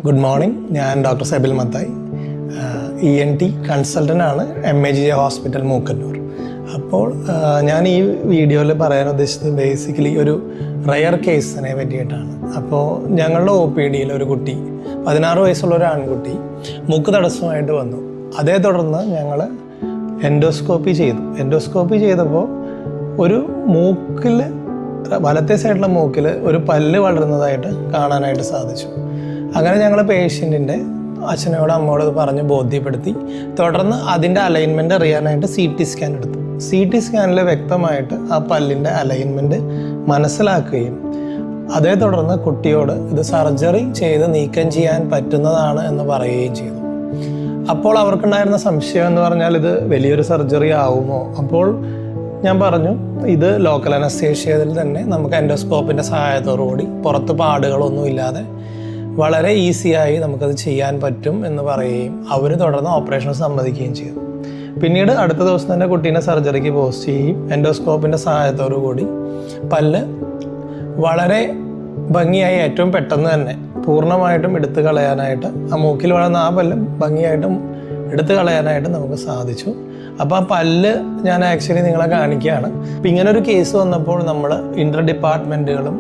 Good morning. ഞാൻ doctor സെബിൽ Mathai, ENT consultant ആണ്, MAGJ hospital Mookkannoor. അപ്പോൾ ഞാൻ ഈ വീഡിയോയിൽ പറയാൻ ഉദ്ദേശിച്ചത് ബേസിക്കലി ഒരു റയർ കേസിനെ പറ്റിയിട്ടാണ്. അപ്പോൾ ഞങ്ങളുടെ OPDയിൽ ഒരു കുട്ടി 16 വയസ്സുള്ള ഒരു ആൺകുട്ടി മൂക്ക് തടസ്സമായിട്ട് വന്നു. അതേ തുടർന്ന് ഞങ്ങൾ എൻഡോസ്കോപ്പി ചെയ്തു. എൻഡോസ്കോപ്പി ചെയ്തപ്പോൾ ഒരു മൂക്കിൽ, വലത്തെ സൈഡിലെ മൂക്കിൽ ഒരു പല്ല് വളരുന്നതായിട്ട് കാണാനായിട്ട് സാധിച്ചു. അങ്ങനെ ഞങ്ങൾ പേഷ്യൻറ്റിൻ്റെ അച്ഛനോട് അമ്മയോട് പറഞ്ഞ് ബോധ്യപ്പെടുത്തി. തുടർന്ന് അതിൻ്റെ അലൈൻമെൻറ്റ് അറിയാനായിട്ട് CT സ്കാൻ എടുത്തു. CT സ്കാനിൽ വ്യക്തമായിട്ട് ആ പല്ലിൻ്റെ അലൈൻമെൻറ്റ് മനസ്സിലാക്കുകയും അതേ തുടർന്ന് കുട്ടിയോട് ഇത് സർജറി ചെയ്ത് നീക്കം ചെയ്യാൻ പറ്റുന്നതാണ് എന്ന് പറയുകയും ചെയ്തു. അപ്പോൾ അവർക്കുണ്ടായിരുന്ന സംശയം എന്ന് പറഞ്ഞാൽ ഇത് വലിയൊരു സർജറി ആവുമോ? അപ്പോൾ ഞാൻ പറഞ്ഞു, ഇത് ലോക്കൽ അനസ്തേഷ്യയിൽ തന്നെ നമുക്ക് എൻഡോസ്കോപ്പിൻ്റെ സഹായത്തോടുകൂടി പുറത്ത് പാടുകളൊന്നും ഇല്ലാതെ വളരെ ഈസിയായി നമുക്കത് ചെയ്യാൻ പറ്റും എന്ന് പറയുകയും അവർ തുടർന്ന് ഓപ്പറേഷൻ സമ്മതിക്കുകയും ചെയ്തു. പിന്നീട് അടുത്ത ദിവസം തന്നെ കുട്ടീനെ സർജറിക്ക് പോസ്റ്റ് ചെയ്യുകയും എൻഡോസ്കോപ്പിൻ്റെ സഹായത്തോടു കൂടി പല്ല് വളരെ ഭംഗിയായി ഏറ്റവും പെട്ടെന്ന് തന്നെ പൂർണ്ണമായിട്ടും എടുത്തു കളയാനായിട്ട്, ആ മൂക്കിൽ വളർന്ന ആ പല്ല് ഭംഗിയായിട്ടും എടുത്തു കളയാനായിട്ട് നമുക്ക് സാധിച്ചു. അപ്പോൾ ആ പല്ല് ഞാൻ ആക്ച്വലി നിങ്ങളെ കാണിക്കുകയാണ്. അപ്പം ഇങ്ങനൊരു കേസ് വന്നപ്പോൾ നമ്മൾ ഇൻ്റർ ഡിപ്പാർട്ട്മെൻറ്റുകളും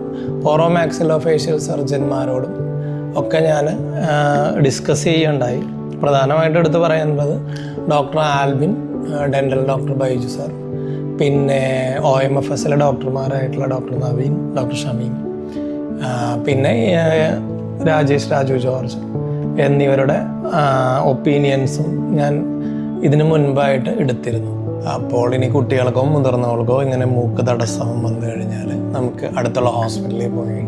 ഓറോമാക്സിലോഫേഷ്യൽ സർജന്മാരോടും ഒക്കെ ഞാൻ ഡിസ്കസ് ചെയ്യുകയുണ്ടായി. പ്രധാനമായിട്ട് എടുത്ത് പറയുന്നത് doctor Albin, dental doctor Baiju sir, പിന്നെ OMFSലെ ഡോക്ടർമാരായിട്ടുള്ള ഡോക്ടർ നവീൻ, ഡോക്ടർ ഷമീം, പിന്നെ രാജു ജോർജ് എന്നിവരുടെ ഒപ്പീനിയൻസും ഞാൻ ഇതിനു മുൻപായിട്ട് എടുത്തിരുന്നു. അപ്പോൾ ഇനി കുട്ടികൾക്കോ മുതിർന്നവർക്കോ ഇങ്ങനെ മൂക്ക് തടസ്സം വന്നു കഴിഞ്ഞാൽ നമുക്ക് അടുത്തുള്ള ഹോസ്പിറ്റലിൽ പോയി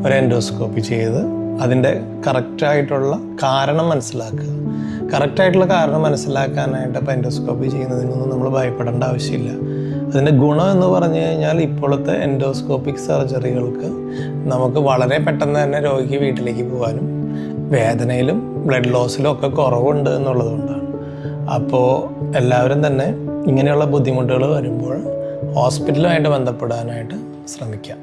ഒരു എൻഡോസ്കോപ്പി ചെയ്ത് അതിൻ്റെ കറക്റ്റായിട്ടുള്ള കാരണം മനസ്സിലാക്കുക. കറക്റ്റായിട്ടുള്ള കാരണം മനസ്സിലാക്കാനായിട്ട് ഇപ്പോൾ എൻഡോസ്കോപ്പി ചെയ്യുന്നതിനൊന്നും നമ്മൾ ഭയപ്പെടേണ്ട ആവശ്യമില്ല. അതിൻ്റെ ഗുണം എന്ന് പറഞ്ഞു കഴിഞ്ഞാൽ ഇപ്പോഴത്തെ എൻഡോസ്കോപ്പിക് സർജറികൾക്ക് നമുക്ക് വളരെ പെട്ടെന്ന് തന്നെ രോഗിക്ക് വീട്ടിലേക്ക് പോകാനും വേദനയിലും ബ്ലഡ് ലോസിലും ഒക്കെ കുറവുണ്ട് എന്നുള്ളതുകൊണ്ടാണ്. അപ്പോൾ എല്ലാവരും തന്നെ ഇങ്ങനെയുള്ള ബുദ്ധിമുട്ടുകൾ വരുമ്പോൾ ഹോസ്പിറ്റലുമായിട്ട് ബന്ധപ്പെടാനായിട്ട് ശ്രമിക്കാം.